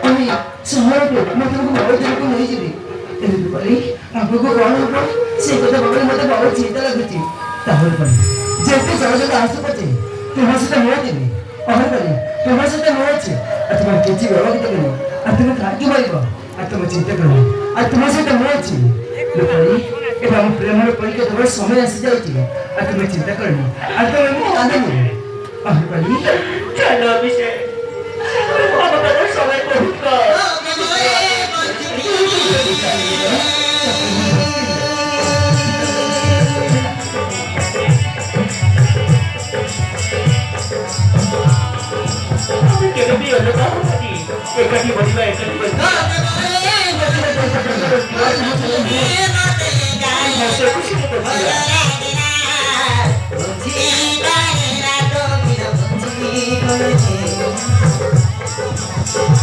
আমি শহরকে তোমাকে বড় দিনকে নিয়ে যাবি এদিকে বলি আপনাকে বড় হবো সেই কথা ভাবলে মতো বড় চিন্তা লাগুছি তাহলে বলি যেতে সহজে আসতে পারছি তোমার সাথে মরে দেবে অনেক বলি তোমার সাথে মরেছে আর তোমার কিছু ব্যবহার দেবে আর তুমি থাকি পারিব আর তোমার চিন্তা করবে আর তোমার সাথে মরেছি বলি এবার আমার প্রেমের পরীক্ষা তোমার সময় আসে যাইছি আর তুমি চিন্তা করবে আর তোমার আমি আনন্দ অনেক বলি চলো অভিষেক আমাদের সবাই বহুত কেবি হলো কাহি একাটি বলিবা একাটি বলিবা খুশি